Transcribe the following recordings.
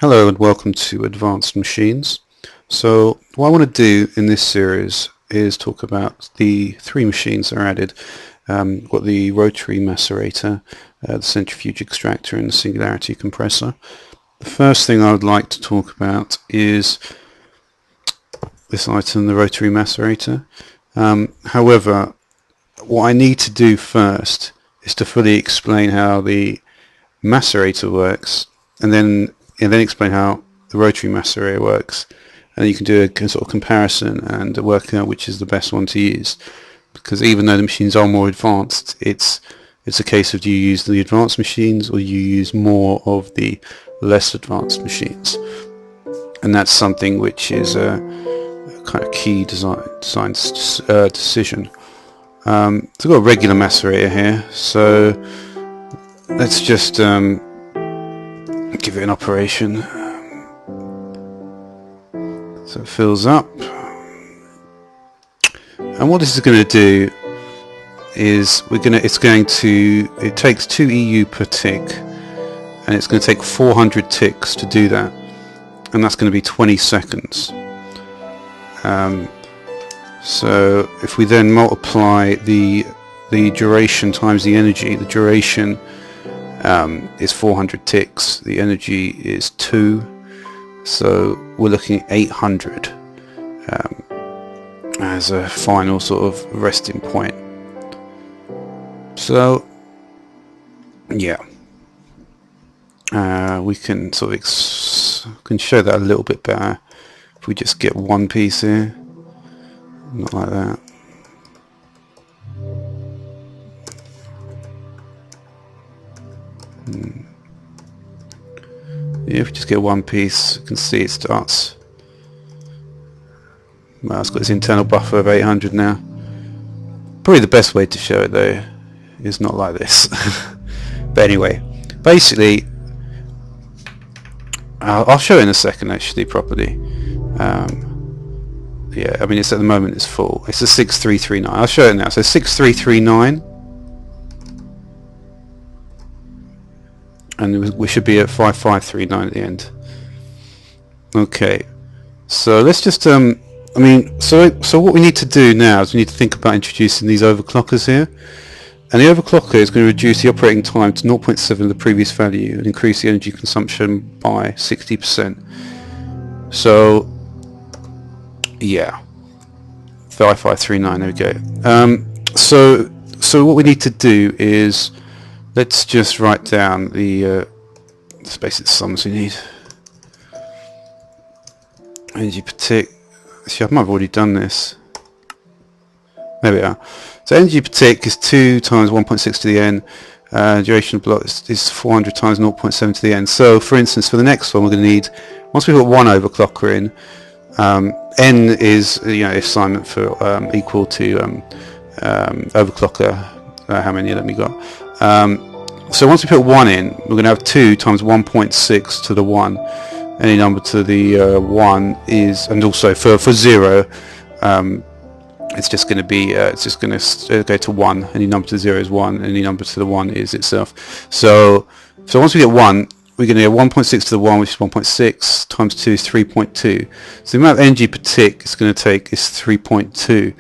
Hello and welcome to Advanced Machines. So what I want to do in this series is talk about the three machines that are added. We've got the Rotary Macerator, the Centrifuge Extractor and the Singularity Compressor. The first thing I would like to talk about is this item, the Rotary Macerator. However, what I need to do first is to fully explain how the macerator works and then explain how the rotary macerator works, and you can do a sort of comparison and work out which is the best one to use, because even though the machines are more advanced, it's a case of do you use the advanced machines or you use more of the less advanced machines, and that's something which is a kind of key design decision. So I've got a regular macerator here, so let's just give it an operation. So it fills up, and what this is going to do is it takes 2 EU per tick, and it's going to take 400 ticks to do that, and that's going to be 20 seconds. So if we then multiply the duration times the energy, the duration is 400 ticks, the energy is 2, so we're looking at 800 as a final sort of resting point. So yeah, we can sort of can show that a little bit better if we just get one piece here, not like that. Yeah, if we just get one piece, you can see it starts. Well, it's got its internal buffer of 800 now. Probably the best way to show it though is not like this. But anyway, basically, I'll show it in a second actually properly. Yeah, I mean it's at the moment it's full. It's a 6339. I'll show it now. So 6339. And we should be at 5539 at the end. Okay, so let's just so what we need to do now is we need to think about introducing these overclockers here, and the overclocker is going to reduce the operating time to 0.7 of the previous value and increase the energy consumption by 60%. So yeah, 5539, there we go. So what we need to do is let's just write down the basic sums we need. Energy per tick. See, I might have already done this. There we are. So energy per tick is 2 times 1.6 to the n. Duration of block is 400 times 0.7 to the n. So, for instance, for the next one, we're going to need, once we've got one overclocker in, n is if assignment for equal to overclocker. How many of them we got? So once we put 1 in, we're going to have 2 times 1.6 to the 1. Any number to the 1 is, and also for 0, it's just going to be, it's just going to go to 1. Any number to 0 is 1. Any number to the 1 is itself. So once we get 1, we're going to get 1.6 to the 1, which is 1.6 times 2 is 3.2. So the amount of energy per tick it's going to take is 3.2,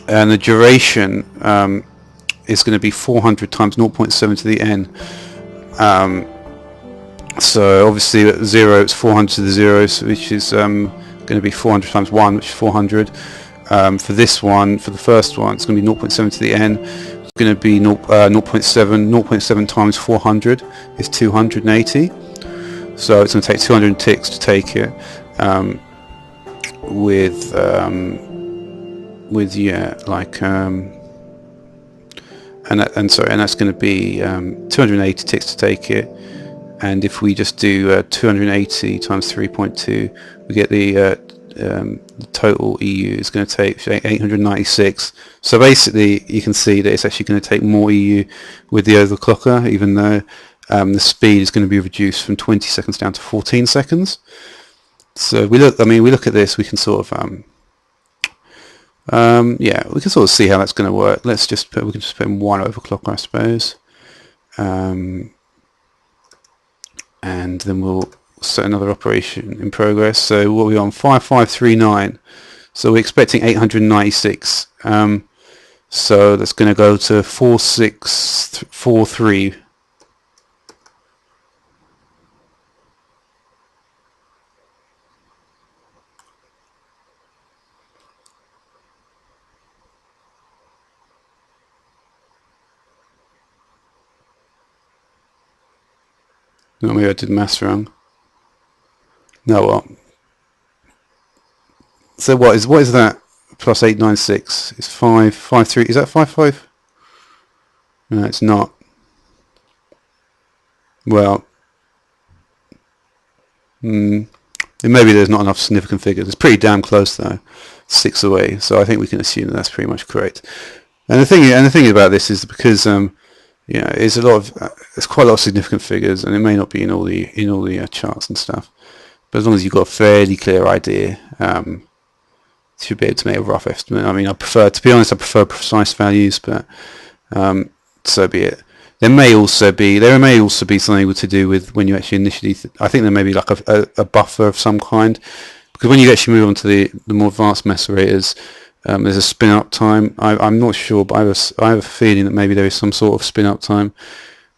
and the duration is going to be 400 times 0.7 to the n. So obviously at 0 it's 400 to the 0, so which is going to be 400 times 1, which is 400. For this one, for the first one, it's going to be 0.7 to the n. It's going to be 0.7 times 400 is 280. So it's going to take 200 ticks to take it, and that's going to be 280 ticks to take it. And if we just do 280 times 3.2, we get the total EU is going to take 896. So basically, you can see that it's actually going to take more EU with the overclocker, even though the speed is going to be reduced from 20 seconds down to 14 seconds. So we look at this, we can sort of yeah, we can sort of see how that's going to work. We can just put in one overclocker, I suppose. and then we'll set another operation in progress. So what are we on? 5539. So we're expecting 896. So that's going to go to 4643. No, maybe I did maths wrong. No, what? So what is that? Plus 896 is 553. Is that 55? No, it's not. Well, maybe there's not enough significant figures. It's pretty damn close though, 6 away. So I think we can assume that that's pretty much correct. And the thing about this is because it's it's quite a lot of significant figures, and it may not be in all the charts and stuff. But as long as you've got a fairly clear idea, you should be able to make a rough estimate. I mean, to be honest, I prefer precise values, but so be it. There may also be something to do with when you actually initially. I think there may be like a buffer of some kind, because when you actually move on to the more advanced macerators, there's a spin-up time. I'm not sure, but I have a feeling that maybe there is some sort of spin-up time,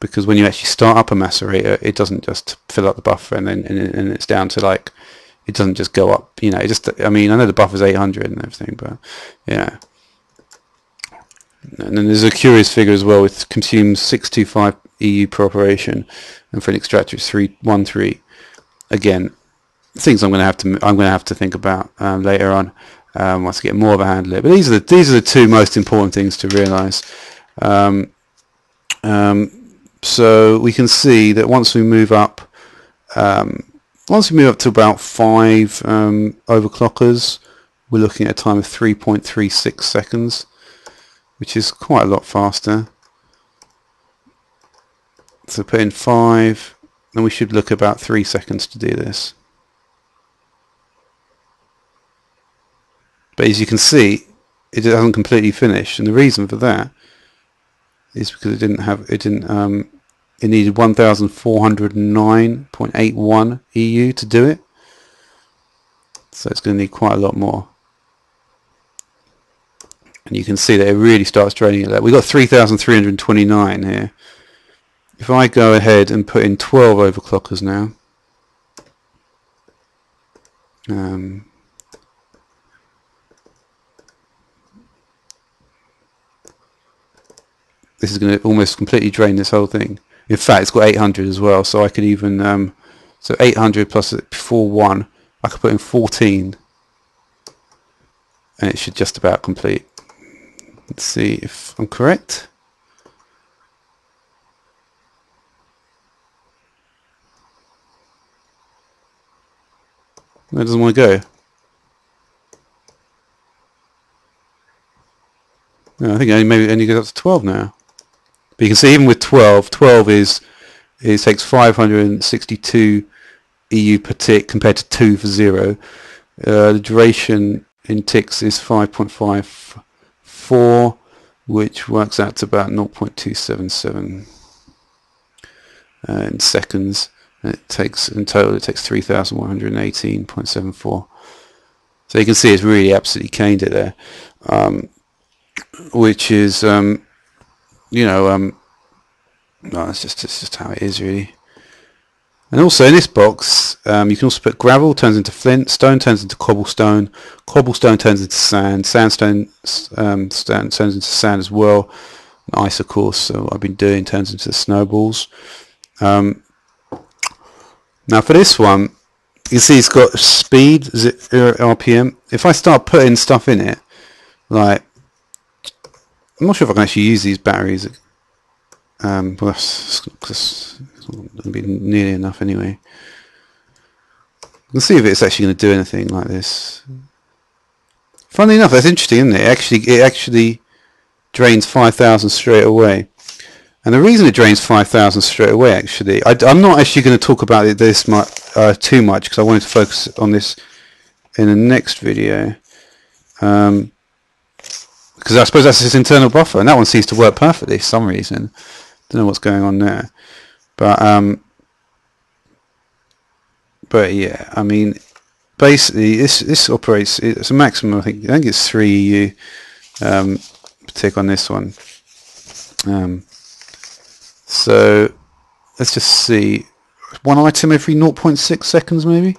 because when you actually start up a macerator, it doesn't just fill up the buffer and then and it's down to like, it doesn't just go up. It just. I mean, I know the buffer's 800 and everything, but yeah. And then there's a curious figure as well. It consumes 625 EU per operation, and for an extractor it's 313. Again, things I'm going to have to think about later on once I get more of a handle of it. But these are the two most important things to realise. So we can see that once we move up to about 5 overclockers, we're looking at a time of 3.36 seconds. Which is quite a lot faster. So put in 5, and we should look about 3 seconds to do this. But as you can see, it hasn't completely finished, and the reason for that is because it needed 1,409.81 EU to do it. So it's going to need quite a lot more. And you can see that it really starts draining at that. We've got 3,329 here. If I go ahead and put in 12 overclockers now, this is going to almost completely drain this whole thing. In fact, it's got 800 as well, so I could even so 800 plus before 1, I could put in 14, and it should just about complete. Let's see if I'm correct. No, it doesn't want to go. No, I think maybe it only goes up to 12 now. But you can see even with 12 it takes 562 EU per tick compared to 2 for 0. The duration in ticks is 5.54, which works out to about 0.277 in seconds. And it takes 3,118.74. So you can see it's really absolutely caned it there, which is no, it's just how it is really. And also in this box, you can also put gravel turns into flint, stone turns into cobblestone, cobblestone turns into sand, sandstone turns into sand as well. And ice, of course, so what I've been doing turns into snowballs. Now for this one, you can see it's got speed, RPM. If I start putting stuff in it, like, I'm not sure if I can actually use these batteries. Well, that's going to be nearly enough anyway. Let's see if it's actually going to do anything like this. Funnily enough, that's interesting, isn't it? It actually drains 5,000 straight away. And the reason it drains 5,000 straight away, actually, I'm not actually going to talk about it this much, too much, because I wanted to focus on this in the next video. Because I suppose that's its internal buffer, and that one seems to work perfectly for some reason. Don't know what's going on there, but But yeah, I mean, basically this operates, it's a maximum, I think it's 3 EU per tick on this one. So let's just see, one item every 0.6 seconds maybe.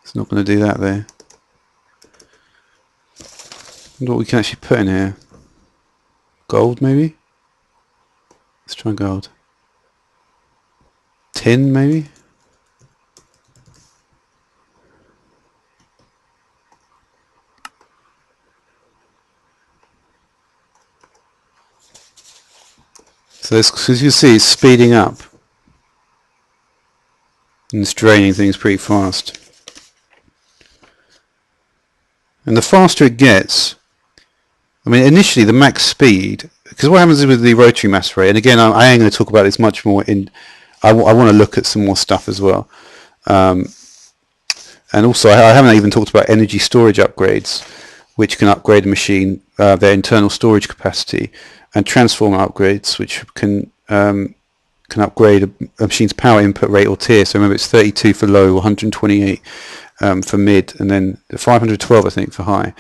It's not going to do that there. What we can actually put in here, gold maybe. Let's try gold. Tin maybe. So this, as you see, it's speeding up and it's draining things pretty fast. And the faster it gets, I mean, initially the max speed, because what happens with the rotary macerator, and again, I am going to talk about this much more in, I want to look at some more stuff as well. And also, I haven't even talked about energy storage upgrades, which can upgrade a machine, their internal storage capacity, and transformer upgrades, which can upgrade a machine's power input rate or tier. So remember, it's 32 for low, 128 for mid, and then 512, I think, for high.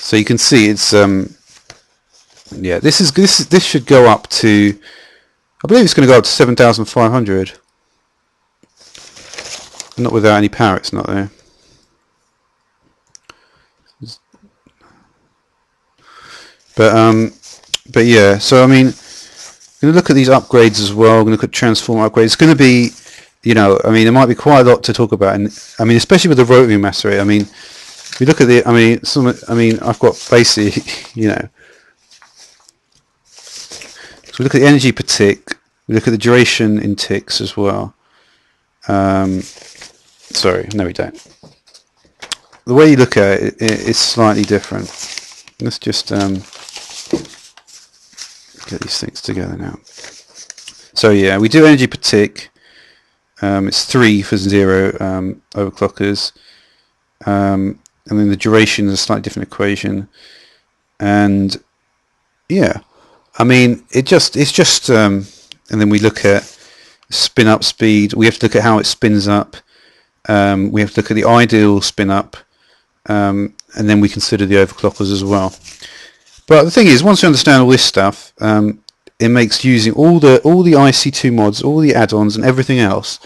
So you can see it's yeah, this should go up to, I believe it's going to go up to 7,500. Not without any power, it's not there. But yeah, so I mean, I'm going to look at these upgrades as well. I'm going to look at transformer upgrades. It's going to be, you know, I mean, there might be quite a lot to talk about, and I mean, especially with the rotary macerator. I mean, if you look at the, I mean, I've got basically, you know, so we look at the energy per tick. We look at the duration in ticks as well. Sorry, no, we don't. The way you look at it is slightly different. Let's just get these things together now. So yeah, we do energy per tick. It's 3 for 0 overclockers, and then the duration is a slightly different equation. And yeah, I mean, it's just and then we look at spin up speed. We have to look at how it spins up. We have to look at the ideal spin up, and then we consider the overclockers as well. But the thing is, once you understand all this stuff, it makes using all the IC2 mods, all the add-ons, and everything else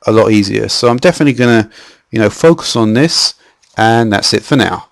a lot easier. So I'm definitely gonna, you know, focus on this, and that's it for now.